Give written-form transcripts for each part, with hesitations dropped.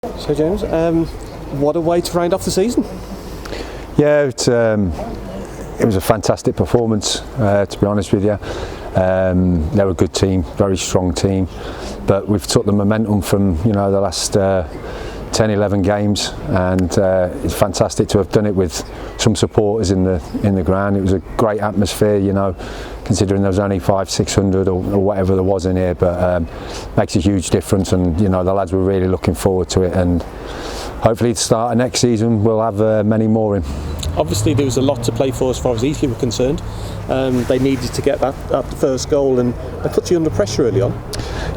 So James, what a way to round off the season. Yeah, it was a fantastic performance, to be honest with you. They're a good team, very strong team, but we've took the momentum from the last 10-11 games, and it's fantastic to have done it with some supporters in the ground. It was a great atmosphere, considering there was only 500-600 or whatever there was in here, but makes a huge difference, and the lads were really looking forward to it, and hopefully at the start of next season we'll have many more in. Obviously there was a lot to play for as far as Eastleigh were concerned. They needed to get that first goal, and it put you under pressure early on.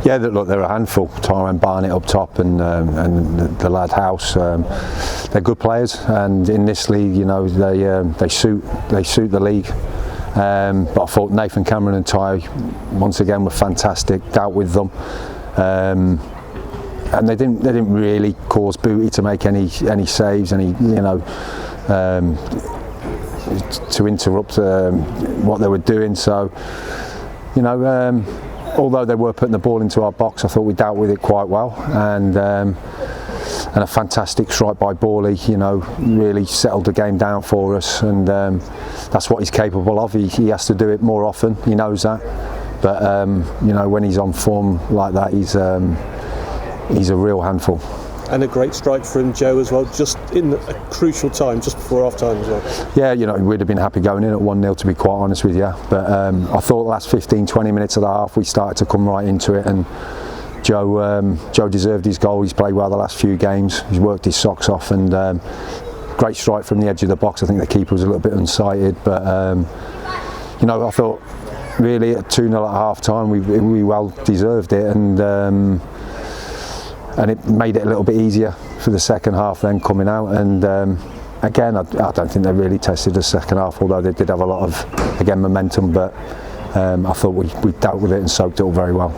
Yeah, look, they're a handful. Tyrone Barnett up top and the lad House. They're good players, and in this league, they suit the league. But I thought Nathan Cameron and Ty once again were fantastic. Dealt with them, and they didn't really cause Booty to make any saves, to interrupt what they were doing. So, although they were putting the ball into our box, I thought we dealt with it quite well, and a fantastic strike by Borley, really settled the game down for us, and that's what he's capable of. He has to do it more often, he knows that, but when he's on form like that, he's a real handful. And a great strike from Joe as well, just in a crucial time, just before half time as well. Yeah, we'd have been happy going in at 1-0, to be quite honest with you. But I thought the last 15-20 minutes of the half we started to come right into it, and Joe deserved his goal. He's played well the last few games. He's worked his socks off, and great strike from the edge of the box. I think the keeper was a little bit unsighted, but I thought really at 2-0 at half time we well deserved it, and it made it a little bit easier for the second half then coming out, and again I don't think they really tested the second half, although they did have a lot of momentum, but I thought we dealt with it and soaked it all very well.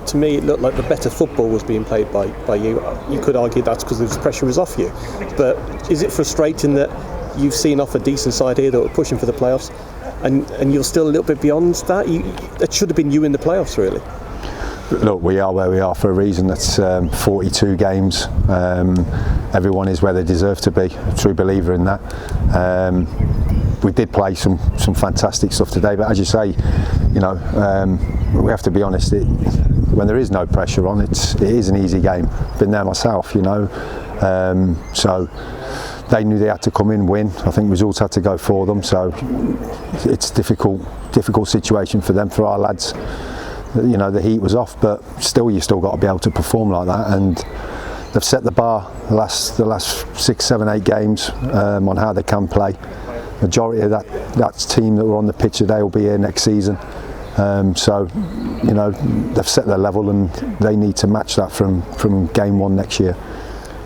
To me it looked like the better football was being played by you. You could argue that's because the pressure was off you, but is it frustrating that you've seen off a decent side here that were pushing for the playoffs, and you're still a little bit beyond that? It should have been you in the playoffs really. Look, we are where we are for a reason. That's 42 games. Everyone is where they deserve to be. A true believer in that. We did play some fantastic stuff today, but as you say, we have to be honest. When there is no pressure on, it is an easy game. Been there myself, So they knew they had to come in, win. I think results had to go for them. So it's a difficult situation for them, for our lads. The heat was off, but still, you still got to be able to perform like that, and they've set the bar the last 6, 7, 8 games on how they can play. Majority of that team that were on the pitch today will be here next season, so they've set their level, and they need to match that from game 1 next year.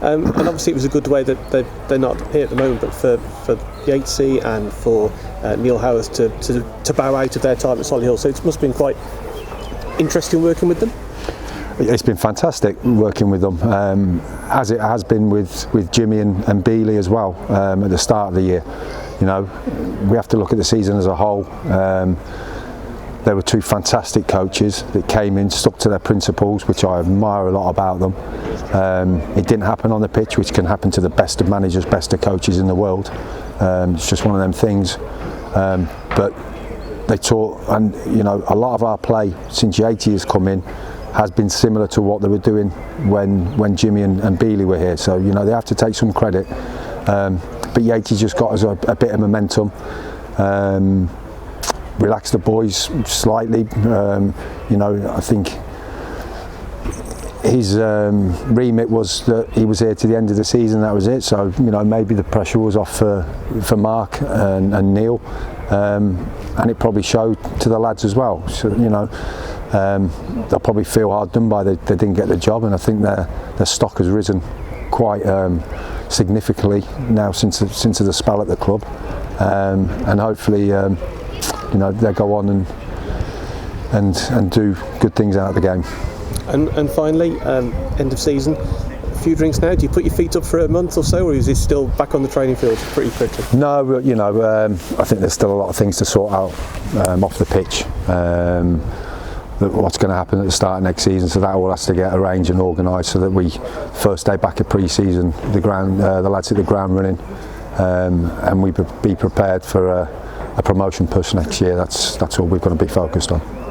And obviously it was a good way that they're not here at the moment, but for Yatesy and for Neil Howarth to bow out of their time at Solihull, so it must have been quite interesting working with them. It's been fantastic working with them, as it has been with Jimmy and Bealey as well at the start of the year. We have to look at the season as a whole. There were 2 fantastic coaches that came in, stuck to their principles, which I admire a lot about them. It didn't happen on the pitch, which can happen to the best of managers, best of coaches in the world. It's just one of them things. But they taught, and a lot of our play since Yates has come in has been similar to what they were doing when Jimmy and Bealey were here. So they have to take some credit. But Yates just got us a bit of momentum, relaxed the boys slightly. I think his remit was that he was here to the end of the season. That was it. So maybe the pressure was off for Mark and Neil. And it probably showed to the lads as well. So they'll probably feel hard done by they didn't get the job, and I think their stock has risen quite significantly now since the spell at the club, and hopefully they'll go on and do good things out of the game. And finally, end of season. A few drinks now. Do you put your feet up for a month or so, or is it still back on the training field pretty quickly? No, I think there's still a lot of things to sort out off the pitch. what's going to happen at the start of next season. So that all has to get arranged and organised so that we first day back at pre-season, the lads hit the ground running, and we be prepared for a promotion push next year. That's all we've got to be focused on.